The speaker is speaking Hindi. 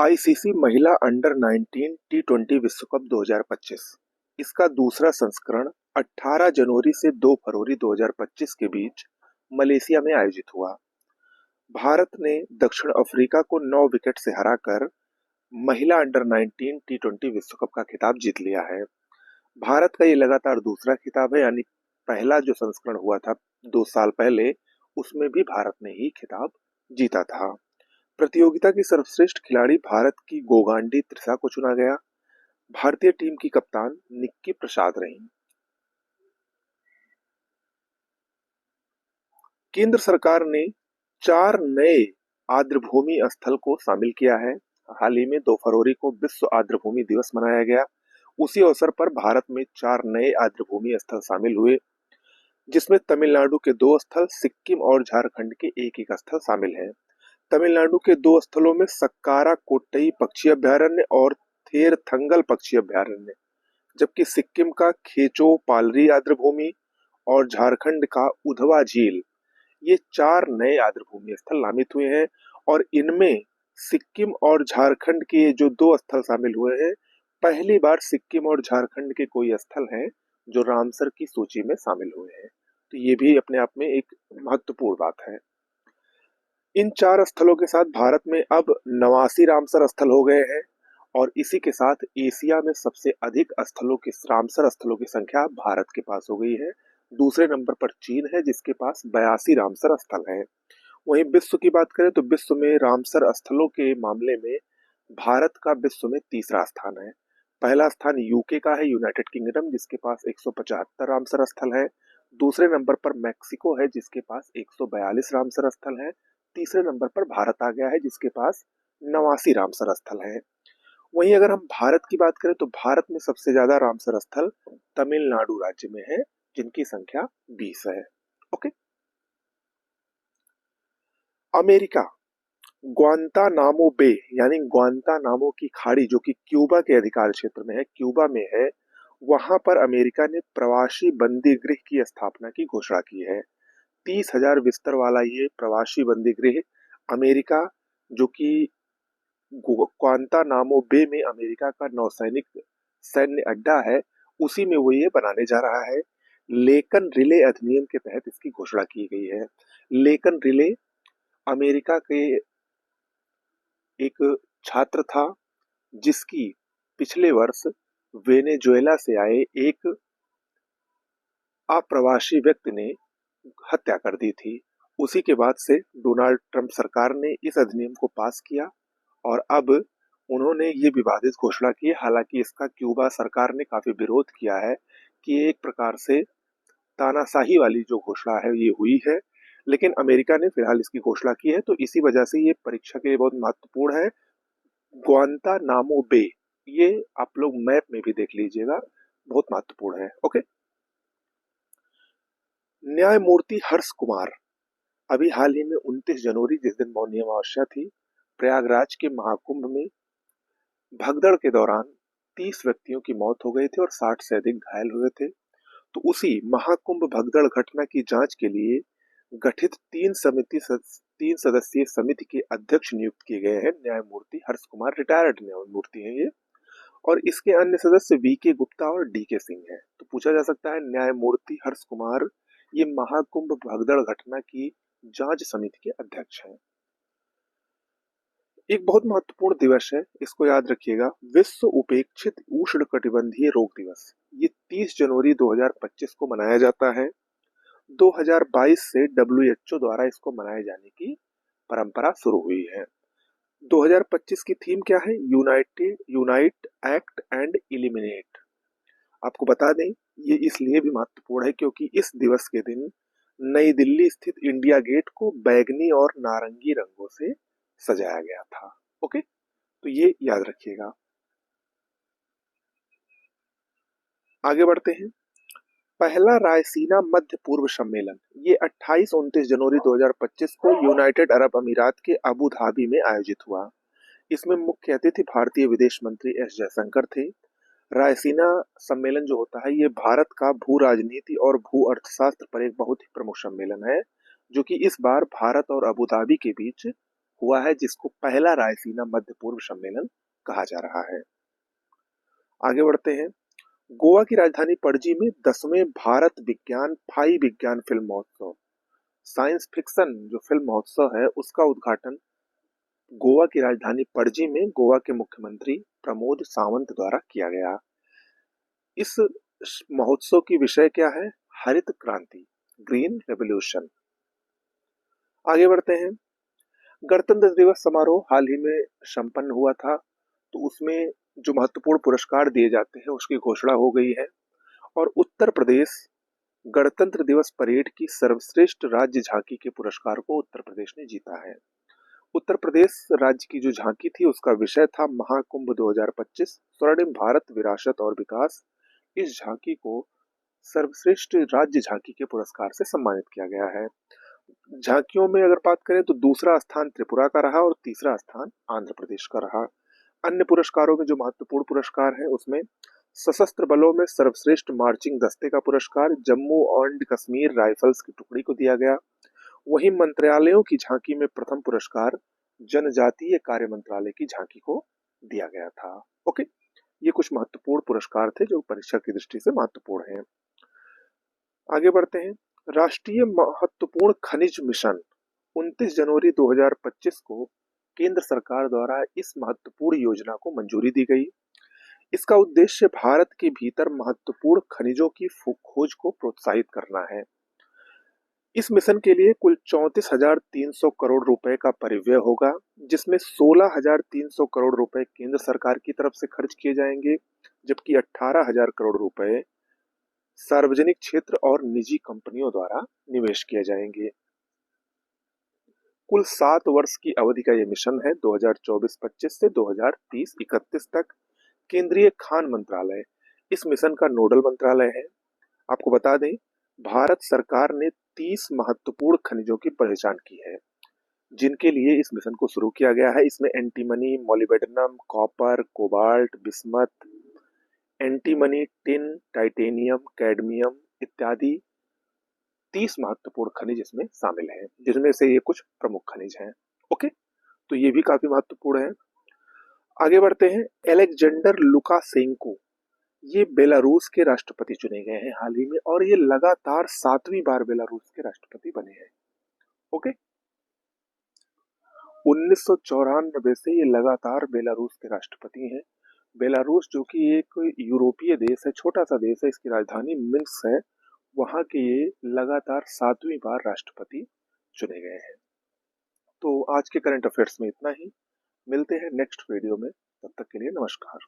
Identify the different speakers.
Speaker 1: आईसीसी महिला अंडर 19 टी20 विश्व कप 2025 इसका दूसरा संस्करण 18 जनवरी से 2 फरवरी 2025 के बीच मलेशिया में आयोजित हुआ। भारत ने दक्षिण अफ्रीका को 9 विकेट से हराकर महिला अंडर 19 टी20 विश्व कप का खिताब जीत लिया है। भारत का ये लगातार दूसरा खिताब है, यानी पहला जो संस्करण हुआ था 2 साल पहले, उसमें भी भारत ने ही खिताब जीता था। प्रतियोगिता की सर्वश्रेष्ठ खिलाड़ी भारत की गोगांडी त्रिषा को चुना गया। भारतीय टीम की कप्तान निक्की प्रसाद रहीं। केंद्र सरकार ने 4 नए आर्द्रभूमि स्थल को शामिल किया है। हाल ही में 2 फरवरी को विश्व आर्द्रभूमि दिवस मनाया गया। उसी अवसर पर भारत में 4 नए आर्द्रभूमि स्थल शामिल हुए, जिसमें तमिलनाडु के 2 स्थल, सिक्किम और झारखंड के एक स्थल शामिल हैं। तमिलनाडु के 2 स्थलों में सक्कारा कोट्टई पक्षी अभयारण्य और थेरथंगल पक्षी अभयारण्य, जबकि सिक्किम का खेचो पालरी आर्द्रभूमि और झारखंड का उधवा झील, ये 4 नए आर्द्रभूमि स्थल नामित हुए हैं। और इनमें सिक्किम और झारखंड के जो 2 स्थल शामिल हुए हैं, पहली बार सिक्किम और झारखंड के कोई स्थल हैं जो रामसर की सूची में शामिल हुए हैं। तो ये भी अपने आप में एक महत्वपूर्ण बात है। इन 4 स्थलों के साथ भारत में अब 89 रामसर स्थल हो गए हैं और इसी के साथ एशिया में सबसे अधिक स्थलों की रामसर स्थलों की संख्या भारत के पास हो गई है। दूसरे नंबर पर चीन है, जिसके पास 82 रामसर स्थल हैं। वहीं विश्व की बात करें तो विश्व में रामसर स्थलों के मामले में भारत का विश्व में तीसरा स्थान है। पहला स्थान यूके का है, यूनाइटेड किंगडम, जिसके पास 175 रामसर स्थल है। दूसरे नंबर पर मैक्सिको है, जिसके पास 142 रामसर स्थल है। तीसरे नंबर पर भारत आ गया है, जिसके पास 89 रामसर स्थल है। वहीं अगर हम भारत की बात करें तो भारत में सबसे ज्यादा रामसर स्थल तमिलनाडु राज्य में है, जिनकी संख्या 20 है। ओके। अमेरिका ग्वांतानामो बे यानी ग्वांतानामो की खाड़ी, जो कि क्यूबा के अधिकार क्षेत्र में है, क्यूबा में है, वहां पर अमेरिका ने प्रवासी बंदी गृह की स्थापना की घोषणा की है। 30,000 बिस्तर वाला ये प्रवासी बंदी गृह अमेरिका, जो कि ग्वांतानामो बे में अमेरिका का नौसैनिक सैन्य अड्डा है, उसी में वो ये बनाने जा रहा है। लेकन रिले अधिनियम के तहत इसकी घोषणा की गई है। लेकन रिले अमेरिका के एक छात्र था, जिसकी पिछले वर्ष वेनेजुएला से आए एक अप्रवासी व्यक्ति ने हत्या कर दी थी। उसी के बाद से डोनाल्ड ट्रंप सरकार ने इस अधिनियम को पास किया और अब उन्होंने ये विवादित घोषणा की। हालांकि इसका क्यूबा सरकार ने काफी विरोध किया है कि एक प्रकार से तानाशाही वाली जो घोषणा है ये हुई है, लेकिन अमेरिका ने फिलहाल इसकी घोषणा की है, तो इसी वजह से ये परीक्षा के लिए बहुत महत्वपूर्ण है। ग्वांतानामो बे, ये आप लोग मैप में भी देख लीजिएगा, बहुत महत्वपूर्ण है। ओके। न्यायमूर्ति हर्ष कुमार अभी हाल ही में 29 जनवरी, जिस दिन मौनी अमावस्या थी, प्रयागराज के महाकुंभ में भगदड़ के दौरान 30 व्यक्तियों की मौत हो गई थी और 60 से अधिक घायल हुए थे। तो उसी महाकुंभ भगदड़ घटना की जांच के लिए गठित 3 सदस्यीय समिति के अध्यक्ष नियुक्त किए गए हैं न्यायमूर्ति हर्ष कुमार। रिटायर्ड न्यायमूर्ति हैं ये, और इसके अन्य सदस्य वीके गुप्ता और डीके सिंह हैं। तो पूछा जा सकता है न्यायमूर्ति हर्ष कुमार ये महाकुंभ भगदड़ घटना की जांच समिति के अध्यक्ष हैं। एक बहुत महत्वपूर्ण दिवस है, इसको याद रखिएगा, विश्व उपेक्षित उष्णकटिबंधीय रोग दिवस। ये 30 जनवरी 2025 को मनाया जाता है। 2022 से डब्ल्यूएचओ द्वारा इसको मनाए जाने की परंपरा शुरू हुई है। 2025 की थीम क्या है? Unite act and eliminate. आपको बता दें, ये इसलिए भी महत्वपूर्ण है क्योंकि इस दिवस के दिन नई दिल्ली स्थित इंडिया गेट को बैगनी और नारंगी रंगों से सजाया गया था। ओके, तो ये याद रखिएगा। आगे बढ़ते हैं। पहला रायसीना मध्य पूर्व सम्मेलन ये 28-29 जनवरी 2025 को यूनाइटेड अरब अमीरात के अबू धाबी में आयोजित हुआ। इसमें मुख्य अतिथि भारतीय विदेश मंत्री एस जयशंकर थे। रायसीना सम्मेलन जो होता है, ये भारत का भू राजनीति और भू अर्थशास्त्र पर एक बहुत ही प्रमुख सम्मेलन है, जो कि इस बार भारत और अबू धाबी के बीच हुआ है, जिसको पहला रायसीना मध्य पूर्व सम्मेलन कहा जा रहा है। आगे बढ़ते हैं। गोवा की राजधानी पणजी में 10वें भारत विज्ञान फाई विज्ञान फिल्म महोत्सव, साइंस फिक्शन जो फिल्म महोत्सव है, उसका उद्घाटन गोवा की राजधानी पणजी में गोवा के मुख्यमंत्री प्रमोद सावंत द्वारा किया गया। इस महोत्सव की विषय क्या है? हरित क्रांति, ग्रीन रेवोल्यूशन। आगे बढ़ते हैं। गणतंत्र दिवस समारोह हाल ही में संपन्न हुआ था, तो उसमें जो महत्वपूर्ण पुरस्कार दिए जाते हैं उसकी घोषणा हो गई है। और उत्तर प्रदेश गणतंत्र दिवस परेड की सर्वश्रेष्ठ राज्य झांकी के पुरस्कार को उत्तर प्रदेश ने जीता है। उत्तर प्रदेश राज्य की जो झांकी थी उसका विषय था महाकुंभ 2025 स्वर्णिम भारत विरासत और विकास। इस झांकी को सर्वश्रेष्ठ राज्य झांकी के पुरस्कार से सम्मानित किया गया है। झांकियों में अगर बात करें तो दूसरा स्थान त्रिपुरा का रहा और तीसरा स्थान आंध्र प्रदेश का रहा। अन्य पुरस्कारों में जो महत्वपूर्ण पुरस्कार है उसमें सशस्त्र बलों में सर्वश्रेष्ठ मार्चिंग दस्ते का पुरस्कार जम्मू एंड कश्मीर राइफल्स की टुकड़ी को दिया गया। वहीं मंत्रालयों की झांकी में प्रथम पुरस्कार जनजातीय कार्य मंत्रालय की झांकी को दिया गया था। ओके, ये कुछ महत्वपूर्ण पुरस्कार थे जो परीक्षा की दृष्टि से महत्वपूर्ण हैं। आगे बढ़ते हैं। राष्ट्रीय महत्वपूर्ण खनिज मिशन 29 जनवरी 2025 को केंद्र सरकार द्वारा इस महत्वपूर्ण योजना को मंजूरी दी गई। इसका उद्देश्य भारत के भीतर महत्वपूर्ण खनिजों की खोज को प्रोत्साहित करना है। इस मिशन के लिए कुल 34,300 करोड़ रुपए का परिव्यय होगा, जिसमें 16,300 करोड़ रुपए केंद्र सरकार की तरफ से खर्च किए जाएंगे, जबकि 18,000 करोड़ रुपए सार्वजनिक क्षेत्र और निजी कंपनियों द्वारा निवेश किए जाएंगे। कुल 7 वर्ष की अवधि का यह मिशन है, 2024-25 से 2030-31 तक। केंद्रीय खान मंत्रालय इस मिशन का नोडल मंत्रालय है। आपको बता दें, भारत सरकार ने 30 महत्वपूर्ण खनिजों की पहचान की है, जिनके लिए इस मिशन को शुरू किया गया है। इसमें antimony, molybdenum, copper, cobalt, bismuth, antimony, tin, titanium, cadmium इत्यादि 30 महत्वपूर्ण खनिज इसमें शामिल हैं, जिनमें से ये कुछ प्रमुख खनिज हैं। ओके, तो ये भी काफी महत्वपूर्ण है। आगे बढ़ते हैं। एलेक्जेंडर लुकाशेंको ये बेलारूस के राष्ट्रपति चुने गए हैं हाल ही में, और ये लगातार 7वीं बार बेलारूस के राष्ट्रपति बने हैं। ओके, 1994 से ये लगातार बेलारूस के राष्ट्रपति हैं। बेलारूस जो कि एक यूरोपीय देश है, छोटा सा देश है, इसकी राजधानी मिन्स्क है, वहां के ये लगातार 7वीं बार राष्ट्रपति चुने गए हैं। तो आज के करंट अफेयर्स में इतना ही। मिलते हैं नेक्स्ट वीडियो में, तब तक के लिए नमस्कार।